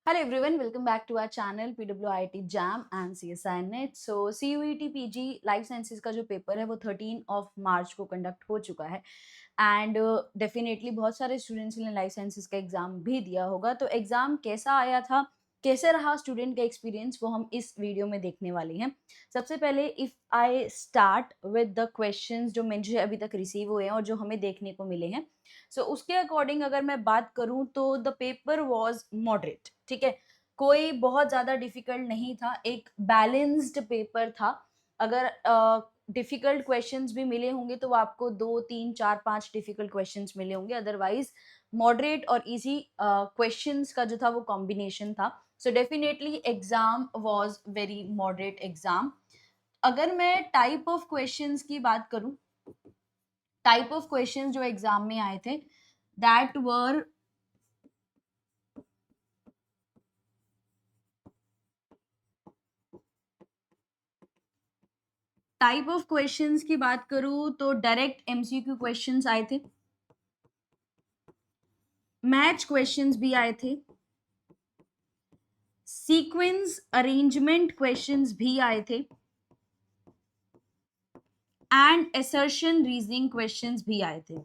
Hello everyone, welcome back to our channel PWIT Jam and CSI Net. So CUET PG life sciences का जो paper है वो 13 of March को conduct हो चुका है एंड डेफिनेटली बहुत सारे स्टूडेंट्स ने लाइफ साइंसेज का एग्जाम भी दिया होगा. तो एग्जाम कैसा आया था, कैसे रहा स्टूडेंट का एक्सपीरियंस, वो हम इस वीडियो में देखने वाले हैं. सबसे पहले if I start with the questions जो मुझे अभी तक रिसीव हुए हैं और जो हमें देखने को मिले हैं. उसके अकॉर्डिंग अगर मैं बात करूं तो द पेपर वाज मॉडरेट. ठीक है, कोई बहुत ज़्यादा डिफिकल्ट नहीं था, एक बैलेंस्ड पेपर था. अगर डिफिकल्ट क्वेश्चंस भी मिले होंगे तो वो आपको 2 3 4 5 डिफिकल्ट क्वेश्चंस मिले होंगे, अदरवाइज मॉडरेट और इजी क्वेश्चंस का जो था वो कॉम्बिनेशन था. So definitely exam was very moderate exam. अगर मैं टाइप ऑफ क्वेश्चंस की बात करूं, टाइप ऑफ क्वेश्चंस जो एग्जाम में आए थे that were type of questions की बात करूं तो डायरेक्ट एमसीक्यू क्वेश्चंस आए थे, मैच क्वेश्चंस भी आए थे, सीक्वेंस अरेंजमेंट क्वेश्चंस भी आए थे एंड असर्शन रीजनिंग क्वेश्चंस भी आए थे.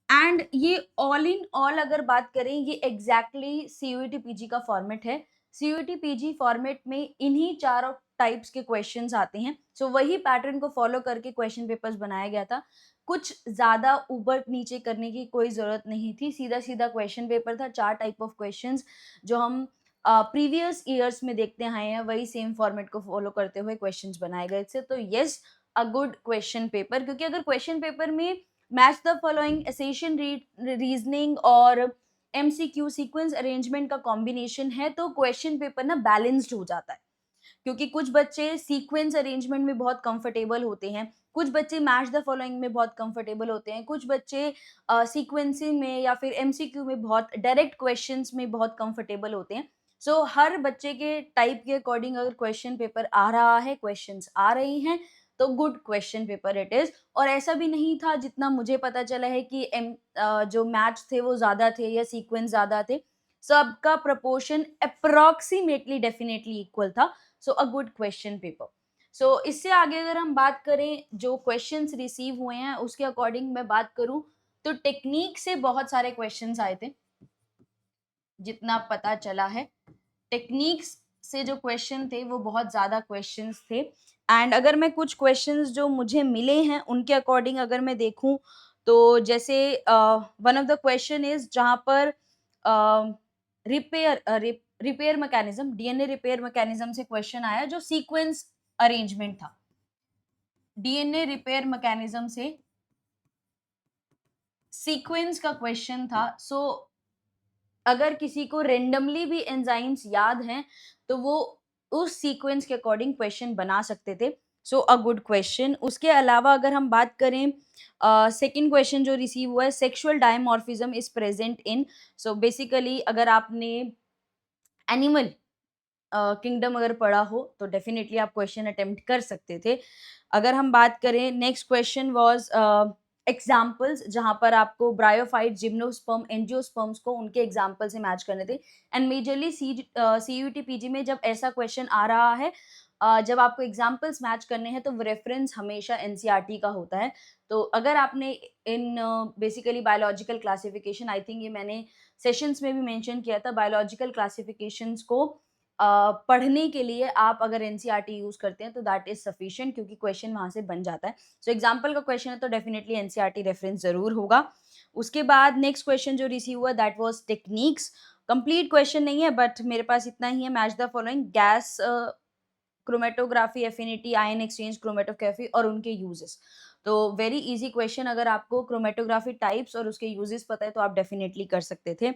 एंड ये ऑल इन ऑल अगर बात करें, ये एग्जैक्टली सीयूईटी पीजी का फॉर्मेट है. सीयूईटी पीजी फॉर्मेट में इन्हीं चारों टाइप्स के क्वेश्चंस आते हैं. वही पैटर्न को फॉलो करके क्वेश्चन पेपर्स बनाया गया था. कुछ ज्यादा ऊपर नीचे करने की कोई जरूरत नहीं थी, सीधा सीधा क्वेश्चन पेपर था. 4 टाइप ऑफ क्वेश्चंस जो हम प्रीवियस ईयर्स में देखते आए हैं, वही सेम फॉर्मेट को फॉलो करते हुए क्वेश्चंस बनाए गए थे. तो yes, a good question paper. क्योंकि अगर क्वेश्चन पेपर में match the following, assertion reasoning और एमसीक्यू सीक्वेंस अरेंजमेंट का कॉम्बिनेशन है तो क्वेश्चन पेपर ना बैलेंस्ड हो जाता है. क्योंकि कुछ बच्चे सीक्वेंस अरेंजमेंट में बहुत कंफर्टेबल होते हैं, कुछ बच्चे मैच द फॉलोइंग में बहुत कंफर्टेबल होते हैं, कुछ बच्चे सीक्वेंसिंग में या फिर एमसीक्यू में, बहुत डायरेक्ट क्वेश्चंस में बहुत कंफर्टेबल होते हैं. हर बच्चे के टाइप के अकॉर्डिंग अगर क्वेश्चन पेपर आ रहा है, क्वेश्चंस आ रही हैं, तो good question paper it is. और ऐसा भी नहीं था, जितना मुझे पता चला है कि जो मैच थे वो ज्यादा थे या सीक्वेंस ज्यादा थे. सबका प्रपोर्शन अप्रोक्सीमेटली डेफिनेटली इक्वल था. अ गुड क्वेश्चन पेपर. इससे आगे अगर हम बात करें, जो क्वेश्चंस रिसीव हुए हैं उसके अकॉर्डिंग मैं बात करूं तो टेक्निक से बहुत सारे क्वेश्चंस आए थे, जितना पता चला है. टेक्निक्स से जो क्वेश्चन थे वो बहुत ज्यादा क्वेश्चंस थे. एंड अगर मैं कुछ क्वेश्चंस जो मुझे मिले हैं उनके अकॉर्डिंग अगर मैं देखूं तो जैसे one of the question is जहां पर repair repair mechanism, DNA repair mechanism से क्वेश्चन आया जो सीक्वेंस अरेंजमेंट था. डीएनए रिपेयर मैकेनिज्म से सीक्वेंस का क्वेश्चन था. अगर किसी को रेंडमली भी एंजाइम्स याद हैं तो वो उस सीक्वेंस के अकॉर्डिंग क्वेश्चन बना सकते थे. अ गुड क्वेश्चन. उसके अलावा अगर हम बात करें, सेकंड क्वेश्चन जो रिसीव हुआ है, sexual dimorphism is present in. Basically अगर आपने एनिमल किंगडम अगर पढ़ा हो तो डेफिनेटली आप क्वेश्चन अटेम्प्ट कर सकते थे. अगर हम बात करें, नेक्स्ट क्वेश्चन वाज एग्जाम्पल्स, जहां पर आपको ब्रायोफाइट, जिम्नोस्पर्म, एंजियोस्पर्म्स को उनके एग्जाम्पल से मैच करने थे. एंड मेजरली सीयूटी पीजी में जब ऐसा क्वेश्चन आ रहा है, जब आपको एग्जाम्पल्स मैच करने हैं तो रेफरेंस हमेशा एनसीईआरटी का होता है. तो अगर आपने in basically biological classification, I think ये मैंने सेशंस में भी मेंशन किया था, बायोलॉजिकल क्लासिफिकेशंस को पढ़ने के लिए आप अगर एनसीईआरटी यूज करते हैं तो दैट इज सफिशिएंट, क्योंकि क्वेश्चन वहां से बन जाता है. एग्जाम्पल का क्वेश्चन है तो डेफिनेटली एनसीईआरटी रेफरेंस जरूर होगा. उसके बाद नेक्स्ट क्वेश्चन जो रिसीव हुआ that was techniques. Complete question नहीं है बट मेरे पास इतना ही है. Match the following, gas chromatography, affinity, ion exchange, chromatography और उनके यूजेस. तो वेरी इजी क्वेश्चन. अगर आपको क्रोमेटोग्राफी टाइप्स और उसके यूजेस पता है तो आप डेफिनेटली कर सकते थे.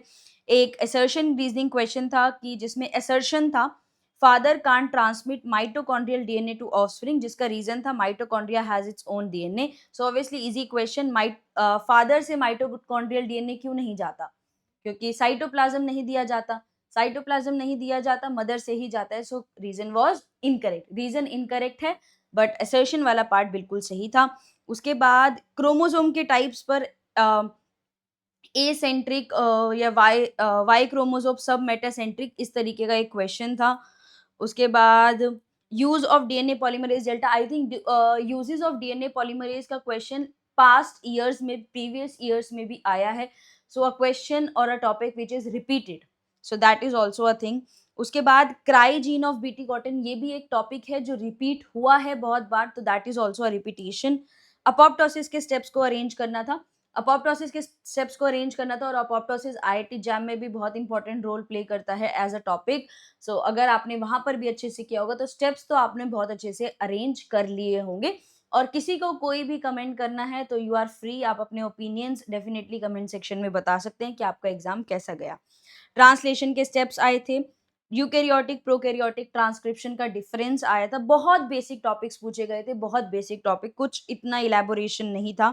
एक असर्शन रीजनिंग क्वेश्चन था कि जिसमें असर्शन था father can't transmit mitochondrial DNA to offspring, जिसका रीजन था mitochondria has its own DNA. Obviously easy question. Father से माइटोकॉन्ड्रियल डीएनए क्यों नहीं जाता? क्योंकि साइटोप्लाज्म नहीं दिया जाता. साइटोप्लाज्म नहीं दिया जाता, मदर से ही जाता है. Reason was incorrect. Reason incorrect है बट असर्शन वाला पार्ट बिल्कुल सही था. उसके बाद क्रोमोसोम के टाइप्स पर ए सेंट्रिक या वाई क्रोमोसोम सब मेटासेंट्रिक, इस तरीके का एक क्वेश्चन था। उसके बाद use of DNA polymerase delta, I think uses of DNA polymerase का क्वेश्चन पास्ट ईयर्स में, प्रीवियस ईयर्स में भी आया है। सो अ क्वेश्चन और a topic which is repeated, so that is also a thing. उसके बाद cry gene of BT cotton, ये भी एक टॉपिक है जो रिपीट हुआ है बहुत बार, तो that is also a repetition. Apoptosis के स्टेप्स को अरेंज करना था, अपोप्टोसिस के स्टेप्स को अरेंज करना था, और अपोप्टोसिस आईआईटी जैम में भी बहुत इंपॉर्टेंट रोल प्ले करता है एज अ टॉपिक। सो अगर आपने वहां पर भी अच्छे से किया होगा तो स्टेप्स तो आपने बहुत अच्छे से अरेंज कर लिए होंगे। और किसी को कोई भी कमेंट करना है तो यू आर फ्री, आप अपने ओपिनियंस डेफिनेटली कमेंट सेक्शन में बता सकते हैं कि आपका एग्जाम कैसा गया। ट्रांसलेशन के स्टेप्स आए थे, यूकैरियोटिक प्रोकैरियोटिक ट्रांसक्रिप्शन का डिफरेंस आया था, बहुत बेसिक टॉपिक्स पूछे गए थे, बहुत बेसिक टॉपिक, कुछ इतना इलेबोरेशन नहीं था।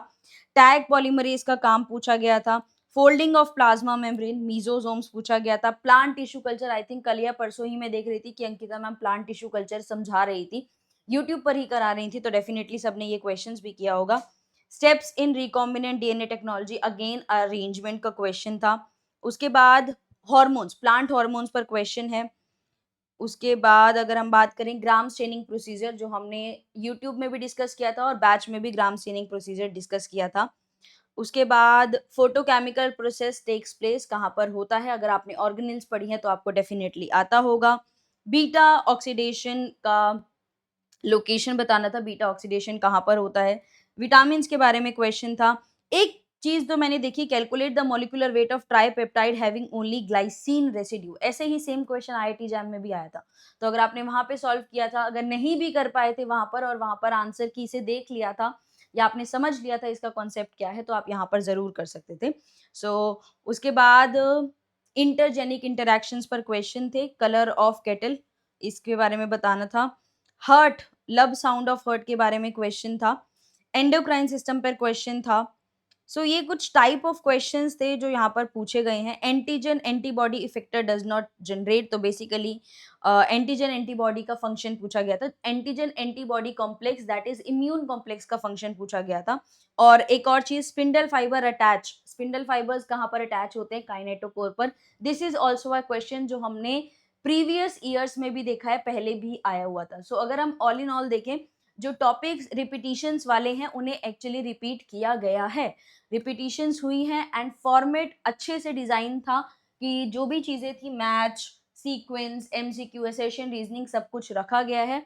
टैग पॉलीमरेज का काम पूछा गया था, फोल्डिंग ऑफ प्लाज्मा मेम्ब्रेन, मीजोसोम्स पूछा गया था, plant tissue culture, I think कल या परसों ही मैं देख रही थी कि Ankita ma'am plant tissue culture समझा रही थी, यूट्यूब पर ही करा रही थी, तो डेफिनेटली सबने ये क्वेश्चंस भी किया होगा। Steps in recombinant DNA technology, again arrangement का क्वेश्चन था। उसके बाद हॉर्मोन्स, प्लांट हॉर्मोन्स पर क्वेश्चन है। उसके बाद अगर हम बात करें ग्राम स्टेनिंग प्रोसीजर, जो हमने यूट्यूब में भी डिस्कस किया था और बैच में भी ग्राम स्टेनिंग प्रोसीजर डिस्कस किया था। उसके बाद फोटोकेमिकल प्रोसेस टेक्स प्लेस कहाँ पर होता है, अगर आपने ऑर्गेनिल्स पढ़ी हैं तो आपको डेफिनेटली आता होगा। बीटा ऑक्सीडेशन का लोकेशन बताना था, बीटा ऑक्सीडेशन कहाँ पर होता है। विटामिन्स के बारे में क्वेश्चन था। एक चीज़ तो मैंने देखी, calculate the molecular weight of tripeptide having only glycine residue, ऐसे ही सेम क्वेश्चन आईआईटी जैम में भी आया था। तो अगर आपने वहाँ पे सॉल्व किया था, अगर नहीं भी कर पाए थे वहाँ पर और वहाँ पर आंसर की से देख लिया था या आपने समझ लिया था इसका कॉन्सेप्ट क्या है, तो आप यहाँ पर ज़रूर कर सकते थे। उसके बाद इंटरजेनिक इंटरैक्शंस पर क्वेश्चन थे, कलर ऑफ केटल इसके बारे में बताना था। हर्ट, लब साउंड ऑफ हर्ट के बारे में क्वेश्चन था। एंडोक्राइन सिस्टम पर क्वेश्चन था। ये कुछ टाइप ऑफ क्वेश्चंस थे जो यहाँ पर पूछे गए हैं। Antigen antibody effector does not generate, तो बेसिकली एंटीजन एंटीबॉडी का फंक्शन पूछा गया था। Antigen antibody complex, that is immune complex का फंक्शन पूछा गया था। और एक और चीज, spindle fibre attach, spindle fibres कहाँ पर अटैच होते हैं, काइनेटोकोर पर। This is also a question जो हमने प्रीवियस ईयर्स में भी देखा है, पहले भी आया हुआ था। अगर हम ऑल इन ऑल देखें, जो टॉपिक्स रिपीटिशंस वाले हैं उन्हें एक्चुअली रिपीट किया गया है, रिपीटिशंस हुई हैं, एंड फॉर्मेट अच्छे से डिजाइन था कि जो भी चीजें थी, match, sequence, MCQ, assertion, reasoning, सब कुछ रखा गया है।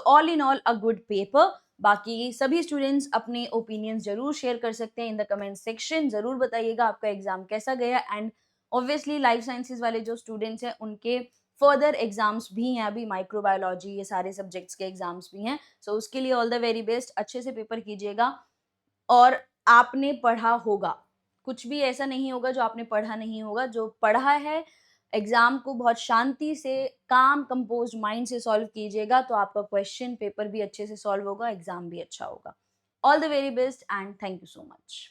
All in all a good paper. बाकी सभी स्टूडेंट्स अपने ओपिनियंस जरूर शेयर कर सकते हैं इन द कमेंट सेक्शन, जरूर बताइएगा आपका एग्जाम कैसा गया। एंड ऑब्वियसली लाइफ साइंसेज वाले जो स्टूडेंट्स हैं उनके फर्दर एग्जाम्स भी हैं, अभी माइक्रोबायोलॉजी, ये सारे सब्जेक्ट्स के एग्जाम्स भी हैं। उसके लिए ऑल द वेरी बेस्ट, अच्छे से पेपर कीजिएगा। और आपने पढ़ा होगा, कुछ भी ऐसा नहीं होगा जो आपने पढ़ा नहीं होगा। जो पढ़ा है, एग्जाम को बहुत शांति से, काम कंपोज्ड माइंड से सॉल्व कीजिएगा, तो आपका क्वेश्चन पेपर भी अच्छे से सॉल्व होगा, एग्जाम भी अच्छा होगा। All the very best and thank you so much.